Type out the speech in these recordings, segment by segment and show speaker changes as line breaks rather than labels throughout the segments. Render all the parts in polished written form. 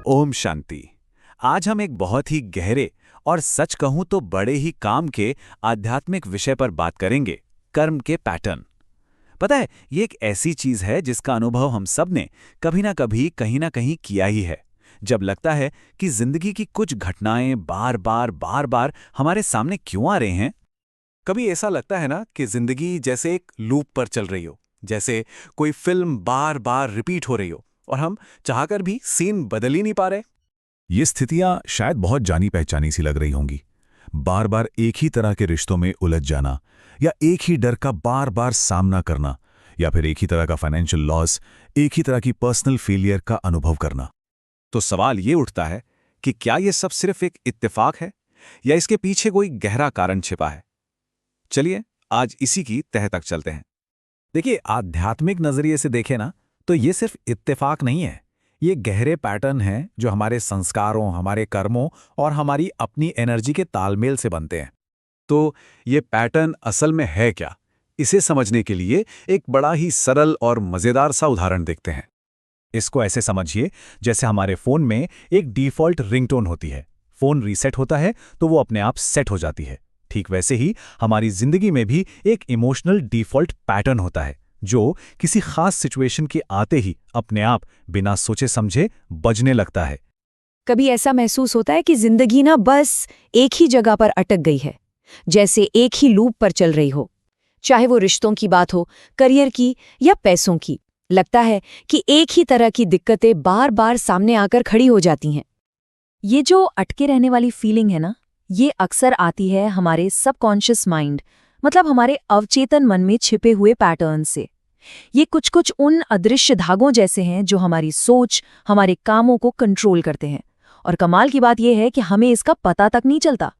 ओम शांति। आज हम एक बहुत ही गहरे और सच कहूं तो बड़े ही काम के आध्यात्मिक विषय पर बात करेंगे, कर्म के पैटर्न। पता है, ये एक ऐसी चीज है जिसका अनुभव हम सब ने कभी ना कभी कहीं ना कहीं किया ही है। जब लगता है कि जिंदगी की कुछ घटनाएं बार बार हमारे सामने क्यों आ रहे हैं। कभी ऐसा लगता है ना कि जिंदगी जैसे एक लूप पर चल रही हो, जैसे कोई फिल्म बार बार रिपीट हो रही हो और हम चाहकर भी सीन बदल ही नहीं पा रहे।
ये स्थितियां शायद बहुत जानी पहचानी सी लग रही होंगी। बार बार एक ही तरह के रिश्तों में उलझ जाना, या एक ही डर का बार बार सामना करना, या फिर एक ही तरह का फाइनेंशियल लॉस, एक ही तरह की पर्सनल फेलियर का अनुभव करना।
तो सवाल ये उठता है कि क्या ये सब सिर्फ एक इत्तेफाक है या इसके पीछे कोई गहरा कारण छिपा है। चलिए आज इसी की तह तक चलते हैं।
देखिए, आध्यात्मिक नजरिए से देखें ना, तो ये सिर्फ इत्तेफाक नहीं है। ये गहरे पैटर्न हैं जो हमारे संस्कारों, हमारे कर्मों और हमारी अपनी एनर्जी के तालमेल से बनते हैं।
तो ये पैटर्न असल में है क्या, इसे समझने के लिए एक बड़ा ही सरल और मजेदार सा उदाहरण देखते हैं।
इसको ऐसे समझिए जैसे हमारे फोन में एक डिफ़ॉल्ट रिंगटोन होती है। फोन रीसेट होता है तो वो अपने आप सेट हो जाती है। ठीक वैसे ही हमारी जिंदगी में भी एक इमोशनल डिफ़ॉल्ट पैटर्न होता है जो किसी खास सिचुएशन के आते ही अपने आप बिना सोचे समझे बजने लगता है।
कभी ऐसा महसूस होता है कि जिंदगी ना बस एक ही जगह पर अटक गई है, जैसे एक ही लूप पर चल रही हो। चाहे वो रिश्तों की बात हो, करियर की या पैसों की, लगता है कि एक ही तरह की दिक्कतें बार बार सामने आकर खड़ी हो जाती हैं। ये जो अटके रहने वाली फीलिंग है ना, ये अक्सर आती है हमारे सबकॉन्शियस माइंड, मतलब हमारे अवचेतन मन में छिपे हुए पैटर्न से। ये कुछ उन अदृश्य धागों जैसे हैं जो हमारी सोच, हमारे कामों को कंट्रोल करते हैं। और कमाल की बात यह है कि हमें इसका पता तक नहीं चलता।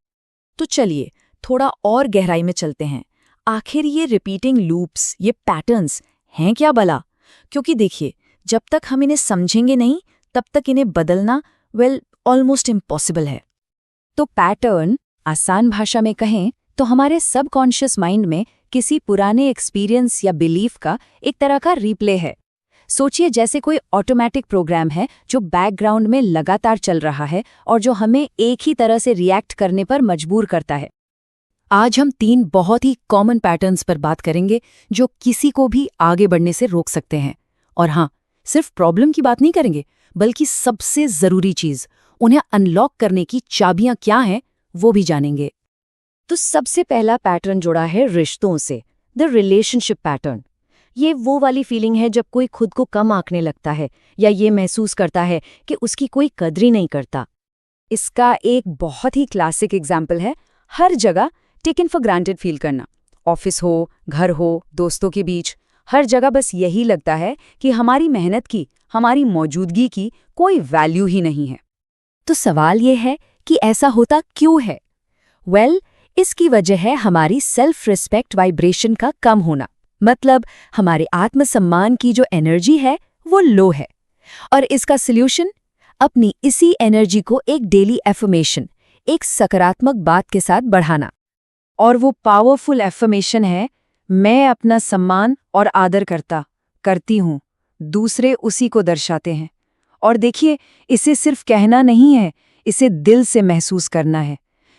तो चलिए थोड़ा और गहराई में चलते हैं। आखिर ये रिपीटिंग लूप्स, ये पैटर्न्स हैं क्या भला? क्योंकि देखिए, जब तक हम इन्हें समझेंगे नहीं, तब तक इन्हें बदलना ऑलमोस्ट इम्पॉसिबल है। तो पैटर्न, आसान भाषा में कहें तो हमारे सबकॉन्शियस माइंड में किसी पुराने एक्सपीरियंस या बिलीफ का एक तरह का रीप्ले है। सोचिए जैसे कोई ऑटोमेटिक प्रोग्राम है जो बैकग्राउंड में लगातार चल रहा है और जो हमें एक ही तरह से रिएक्ट करने पर मजबूर करता है। आज हम 3 बहुत ही कॉमन पैटर्न्स पर बात करेंगे जो किसी को भी आगे बढ़ने से रोक सकते हैं। और हाँ, सिर्फ प्रॉब्लम की बात नहीं करेंगे, बल्कि सबसे जरूरी चीज, उन्हें अनलॉक करने की चाबियां क्या हैं, वो भी जानेंगे। तो सबसे पहला पैटर्न जुड़ा है रिश्तों से, द रिलेशनशिप पैटर्न। ये वो वाली फीलिंग है जब कोई खुद को कम आंकने लगता है या ये महसूस करता है कि उसकी कोई कदर ही नहीं करता। इसका एक बहुत ही क्लासिक एग्जाम्पल है हर जगह टेकन फॉर ग्रांटेड फील करना। ऑफिस हो, घर हो, दोस्तों के बीच, हर जगह बस यही लगता है कि हमारी मेहनत की, हमारी मौजूदगी की कोई वैल्यू ही नहीं है। तो सवाल ये है कि ऐसा होता क्यों है? इसकी वजह है हमारी सेल्फ रिस्पेक्ट वाइब्रेशन का कम होना। मतलब हमारे आत्मसम्मान की जो एनर्जी है वो लो है। और इसका सल्यूशन, अपनी इसी एनर्जी को एक डेली एफर्मेशन, एक सकारात्मक बात के साथ बढ़ाना। और वो पावरफुल एफर्मेशन है, मैं अपना सम्मान और आदर करती हूँ। दूसरे उसी को दर्शाते हैं। और देखिए, इसे सिर्फ कहना नहीं है, इसे दिल से महसूस करना है।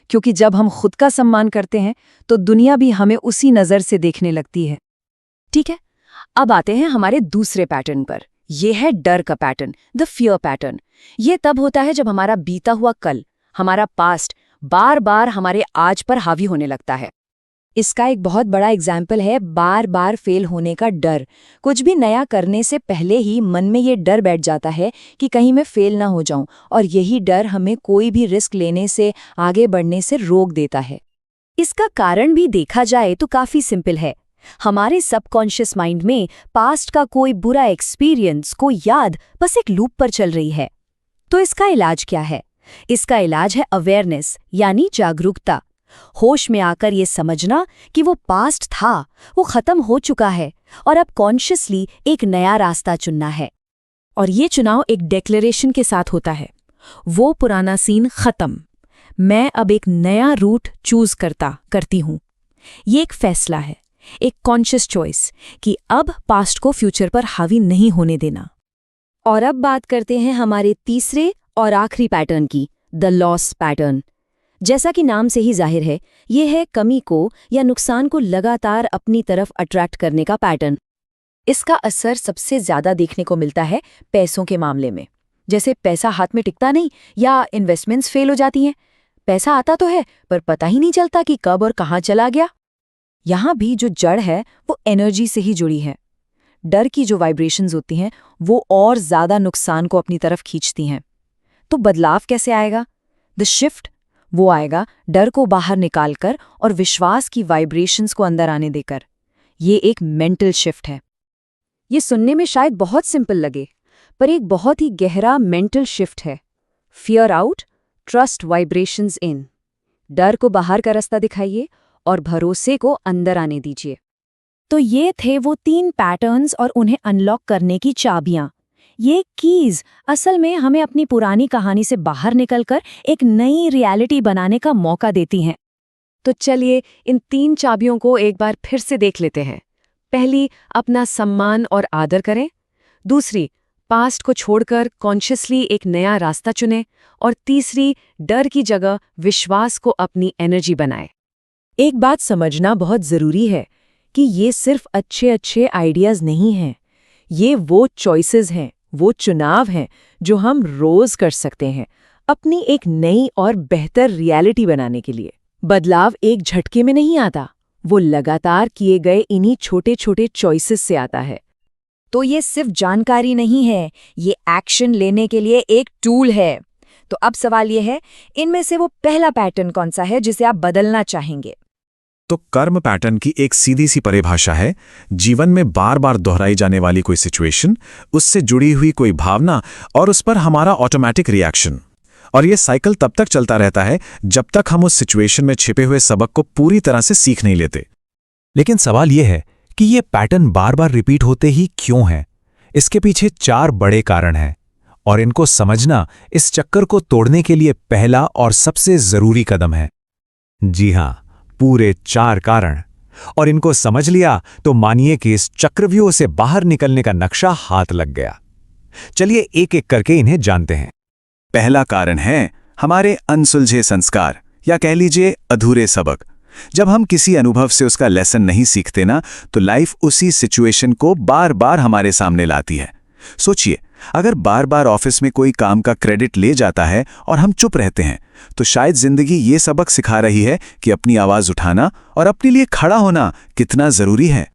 क्योंकि जब हम खुद का सम्मान करते हैं तो दुनिया भी हमें उसी नज़र से देखने लगती है। ठीक है, अब आते हैं हमारे दूसरे पैटर्न पर। यह है डर का पैटर्न, द फियर पैटर्न। ये तब होता है जब हमारा बीता हुआ कल, हमारा पास्ट, बार बार हमारे आज पर हावी होने लगता है। इसका एक बहुत बड़ा एग्जाम्पल है बार बार फेल होने का डर। कुछ भी नया करने से पहले ही मन में ये डर बैठ जाता है कि कहीं मैं फेल ना हो जाऊं, और यही डर हमें कोई भी रिस्क लेने से, आगे बढ़ने से रोक देता है। इसका कारण भी देखा जाए तो काफी सिंपल है। हमारे सबकॉन्शियस माइंड में पास्ट का कोई बुरा एक्सपीरियंस, कोई याद बस एक लूप पर चल रही है। तो इसका इलाज क्या है? इसका इलाज है अवेयरनेस, यानी जागरूकता। होश में आकर ये समझना कि वो पास्ट था, वो खत्म हो चुका है, और अब कॉन्शियसली एक नया रास्ता चुनना है। और ये चुनाव एक डिक्लेरेशन के साथ होता है। वो पुराना सीन खत्म, मैं अब एक नया रूट चूज करती हूँ। ये एक फैसला है, एक कॉन्शियस चॉइस कि अब पास्ट को फ्यूचर पर हावी नहीं होने देना। और अब बात करते हैं हमारे तीसरे और आखिरी पैटर्न की, द लॉस पैटर्न। जैसा कि नाम से ही जाहिर है, ये है कमी को या नुकसान को लगातार अपनी तरफ अट्रैक्ट करने का पैटर्न। इसका असर सबसे ज्यादा देखने को मिलता है पैसों के मामले में। जैसे पैसा हाथ में टिकता नहीं या इन्वेस्टमेंट्स फेल हो जाती हैं। पैसा आता तो है पर पता ही नहीं चलता कि कब और कहाँ चला गया। यहाँ भी जो जड़ है वो एनर्जी से ही जुड़ी है। डर की जो वाइब्रेशंस होती हैं वो और ज्यादा नुकसान को अपनी तरफ खींचती हैं। तो बदलाव कैसे आएगा? द शिफ्ट वो आएगा डर को बाहर निकालकर और विश्वास की वाइब्रेशंस को अंदर आने देकर। ये एक मेंटल शिफ्ट है। ये सुनने में शायद बहुत सिंपल लगे, पर एक बहुत ही गहरा मेंटल शिफ्ट है। फियर आउट, ट्रस्ट वाइब्रेशंस इन। डर को बाहर का रास्ता दिखाइए और भरोसे को अंदर आने दीजिए। तो ये थे वो 3 पैटर्न्स और उन्हें अनलॉक करने की चाबियां। ये कीज असल में हमें अपनी पुरानी कहानी से बाहर निकलकर एक नई रियलिटी बनाने का मौका देती हैं। तो चलिए इन 3 चाबियों को एक बार फिर से देख लेते हैं। पहली, अपना सम्मान और आदर करें। दूसरी, पास्ट को छोड़कर कॉन्शियसली एक नया रास्ता चुनें। और तीसरी, डर की जगह विश्वास को अपनी एनर्जी बनाएं। एक बात समझना बहुत जरूरी है कि ये सिर्फ अच्छे आइडियाज नहीं हैं। ये वो चॉइसेस हैं, वो चुनाव हैं जो हम रोज कर सकते हैं अपनी एक नई और बेहतर रियलिटी बनाने के लिए। बदलाव एक झटके में नहीं आता, वो लगातार किए गए इन्हीं छोटे-छोटे चॉइसेस से आता है। तो ये सिर्फ जानकारी नहीं है, ये एक्शन लेने के लिए एक टूल है। तो अब सवाल ये है, इनमें से वो पहला पैटर्न कौन सा है जिसे आप बदलना चाहेंगे?
तो कर्म पैटर्न की एक सीधी सी परिभाषा है जीवन में बार बार दोहराई जाने वाली कोई सिचुएशन, उससे जुड़ी हुई कोई भावना और उस पर हमारा ऑटोमेटिक रिएक्शन। और ये साइकिल तब तक चलता रहता है जब तक हम उस सिचुएशन में छिपे हुए सबक को पूरी तरह से सीख नहीं लेते।
लेकिन सवाल यह है कि ये पैटर्न बार बार रिपीट होते ही क्यों हैं? इसके पीछे 4 बड़े कारण हैं और इनको समझना इस चक्कर को तोड़ने के लिए पहला और सबसे जरूरी कदम है। जी हां, पूरे 4 कारण। और इनको समझ लिया तो मानिए कि इस चक्रव्यूह से बाहर निकलने का नक्शा हाथ लग गया। चलिए एक एक करके इन्हें जानते हैं।
पहला कारण है हमारे अनसुलझे संस्कार, या कह लीजिए अधूरे सबक। जब हम किसी अनुभव से उसका लेसन नहीं सीखते ना, तो लाइफ उसी सिचुएशन को बार बार हमारे सामने लाती है। सोचिए, अगर बार बार ऑफिस में कोई काम का क्रेडिट ले जाता है और हम चुप रहते हैं, तो शायद जिंदगी ये सबक सिखा रही है कि अपनी आवाज उठाना और अपने लिए खड़ा होना कितना जरूरी है।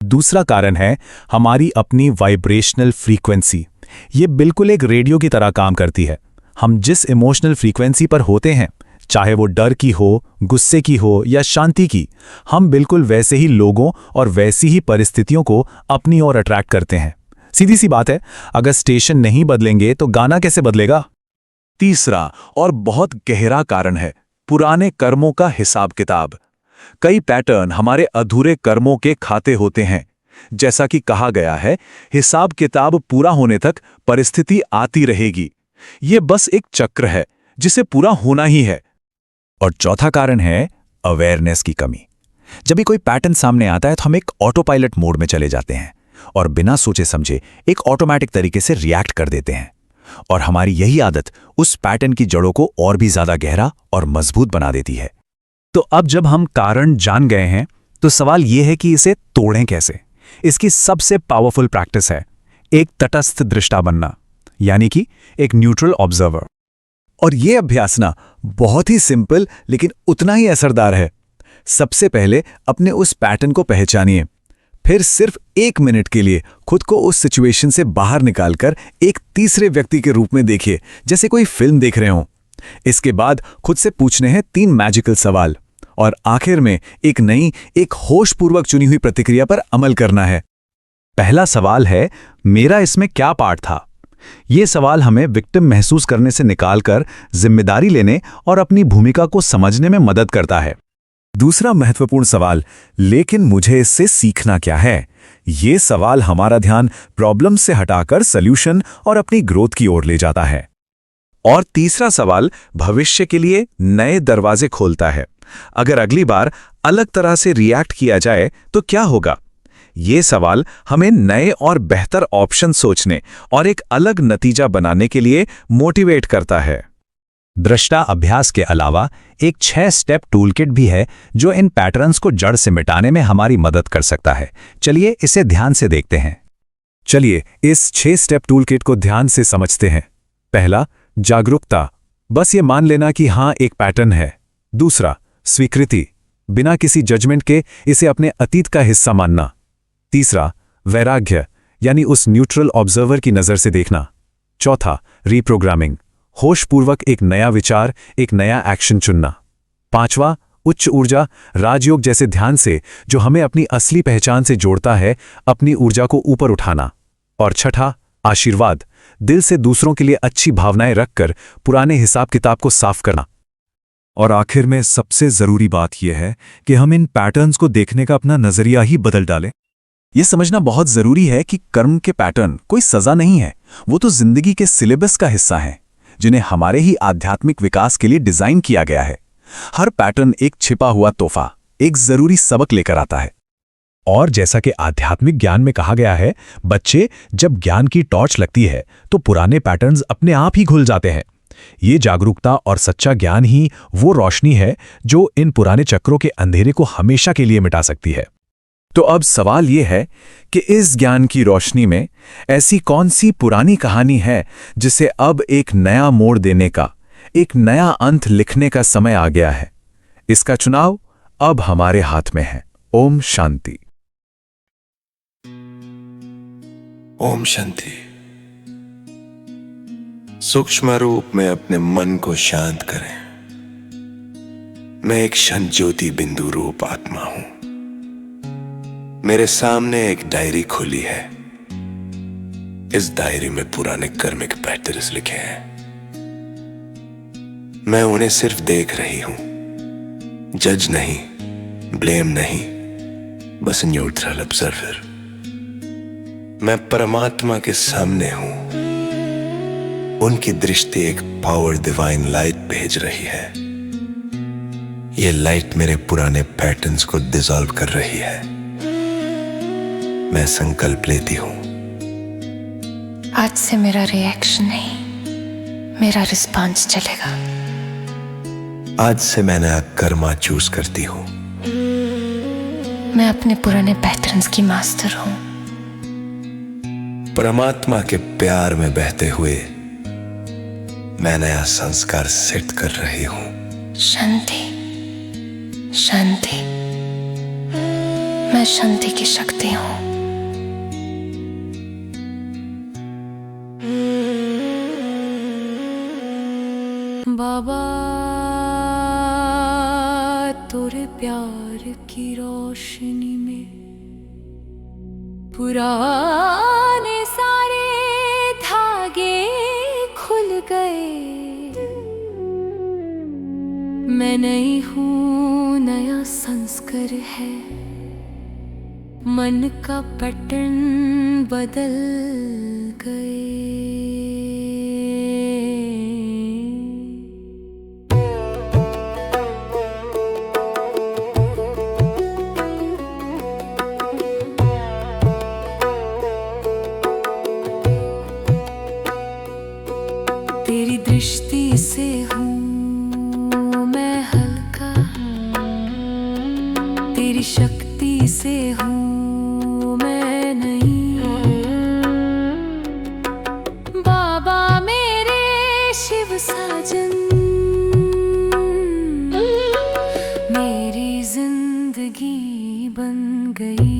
दूसरा कारण है हमारी अपनी वाइब्रेशनल फ्रीक्वेंसी। ये बिल्कुल एक रेडियो की तरह काम करती है। हम जिस इमोशनल फ्रीक्वेंसी पर होते हैं, चाहे वो डर की हो, गुस्से की हो या शांति की, हम बिल्कुल वैसे ही लोगों और वैसी ही परिस्थितियों को अपनी ओर अट्रैक्ट करते हैं। सीधी सी बात है, अगर स्टेशन नहीं बदलेंगे तो गाना कैसे बदलेगा?
तीसरा और बहुत गहरा कारण है पुराने कर्मों का हिसाब किताब। कई पैटर्न हमारे अधूरे कर्मों के खाते होते हैं। जैसा कि कहा गया है, हिसाब किताब पूरा होने तक परिस्थिति आती रहेगी। ये बस एक चक्र है जिसे पूरा होना ही है।
और चौथा कारण है अवेयरनेस की कमी। जब भी कोई पैटर्न सामने आता है तो हम एक ऑटो पायलट मोड में चले जाते हैं और बिना सोचे समझे एक ऑटोमेटिक तरीके से रिएक्ट कर देते हैं। और हमारी यही आदत उस पैटर्न की जड़ों को और भी ज्यादा गहरा और मजबूत बना देती है। तो अब जब हम कारण जान गए हैं, तो सवाल यह है कि इसे तोड़ें कैसे। इसकी सबसे पावरफुल प्रैक्टिस है एक तटस्थ दृष्टा बनना, यानी कि एक न्यूट्रल ऑब्जर्वर।
और ये अभ्यास ना बहुत ही सिंपल लेकिन उतना ही असरदार है। सबसे पहले अपने उस पैटर्न को पहचानिए, फिर सिर्फ 1 मिनट के लिए खुद को उस सिचुएशन से बाहर निकालकर एक तीसरे व्यक्ति के रूप में देखिए, जैसे कोई फिल्म देख रहे हों। इसके बाद खुद से पूछने हैं 3 मैजिकल सवाल और आखिर में एक नई, एक होशपूर्वक चुनी हुई प्रतिक्रिया पर अमल करना है।
पहला सवाल है, मेरा इसमें क्या पार्ट था? ये सवाल हमें विक्टिम महसूस करने से निकालकर जिम्मेदारी लेने और अपनी भूमिका को समझने में मदद करता है।
दूसरा महत्वपूर्ण सवाल, लेकिन मुझे इससे सीखना क्या है? ये सवाल हमारा ध्यान प्रॉब्लम से हटाकर सॉल्यूशन और अपनी ग्रोथ की ओर ले जाता है।
और तीसरा सवाल भविष्य के लिए नए दरवाजे खोलता है। अगर अगली बार अलग तरह से रिएक्ट किया जाए तो क्या होगा? ये सवाल हमें नए और बेहतर ऑप्शन सोचने और एक अलग नतीजा बनाने के लिए मोटिवेट करता है।
दृष्टा अभ्यास के अलावा एक 6 स्टेप टूलकिट भी है जो इन पैटर्न्स को जड़ से मिटाने में हमारी मदद कर सकता है। चलिए इसे ध्यान से देखते हैं।
चलिए इस 6 स्टेप टूलकिट को ध्यान से समझते हैं। पहला, जागरूकता। बस ये मान लेना कि हाँ एक पैटर्न है। दूसरा, स्वीकृति। बिना किसी जजमेंट के इसे अपने अतीत का हिस्सा मानना। तीसरा, वैराग्य, यानी उस न्यूट्रल ऑब्जर्वर की नज़र से देखना। चौथा, रीप्रोग्रामिंग, होशपूर्वक एक नया विचार, एक नया एक्शन चुनना। पांचवा, उच्च ऊर्जा, राजयोग जैसे ध्यान से जो हमें अपनी असली पहचान से जोड़ता है, अपनी ऊर्जा को ऊपर उठाना। और छठा, आशीर्वाद, दिल से दूसरों के लिए अच्छी भावनाएं रखकर पुराने हिसाब किताब को साफ करना।
और आखिर में सबसे जरूरी बात यह है कि हम इन पैटर्न्स को देखने का अपना नजरिया ही बदल डालें।
ये समझना बहुत जरूरी है कि कर्म के पैटर्न कोई सजा नहीं है, वो तो जिंदगी के सिलेबस का हिस्सा हैं, जिन्हें हमारे ही आध्यात्मिक विकास के लिए डिजाइन किया गया है। हर पैटर्न एक छिपा हुआ तोहफा, एक जरूरी सबक लेकर आता है।
और जैसा कि आध्यात्मिक ज्ञान में कहा गया है, बच्चे जब ज्ञान की टॉर्च लगती है तो पुराने पैटर्न्स अपने आप ही घुल जाते हैं। ये जागरूकता और सच्चा ज्ञान ही वो रोशनी है जो इन पुराने चक्रों के अंधेरे को हमेशा के लिए मिटा सकती है।
तो अब सवाल ये है कि इस ज्ञान की रोशनी में ऐसी कौन सी पुरानी कहानी है जिसे अब एक नया मोड़ देने का, एक नया अंत लिखने का समय आ गया है। इसका चुनाव अब हमारे हाथ में है। ओम शांति।
ओम शांति। सूक्ष्म रूप में अपने मन को शांत करें। मैं एक क्षण ज्योति बिंदु रूप आत्मा हूं। मेरे सामने एक डायरी खुली है। इस डायरी में पुराने कर्मिक पैटर्न्स लिखे हैं। मैं उन्हें सिर्फ देख रही हूं, जज नहीं, ब्लेम नहीं, बस न्यूट्रल ऑब्जर्वर। मैं परमात्मा के सामने हूं। उनकी दृष्टि एक पावर डिवाइन लाइट भेज रही है। ये लाइट मेरे पुराने पैटर्न्स को डिसॉल्व कर रही है। मैं संकल्प लेती हूं,
आज से मेरा रिएक्शन नहीं, मेरा रिस्पॉन्स चलेगा।
आज से मैं नया कर्मा चूज करती हूं।
मैं अपने पुराने पैटर्न्स की मास्टर हूं।
परमात्मा के प्यार में बहते हुए मैं नया संस्कार सेट कर रही हूं।
शांति, शांति। मैं शांति की शक्ति हूं। बाबा तोरे प्यार की रोशनी में पुराने सारे धागे खुल गए। मैं नई हूँ, नया संस्कार है। मन का पैटर्न बदल गए। तेरी दृष्टि से हूँ मैं हल्का, तेरी शक्ति से हूँ मैं नहीं। बाबा मेरे शिव साजन, मेरी जिंदगी बन गई।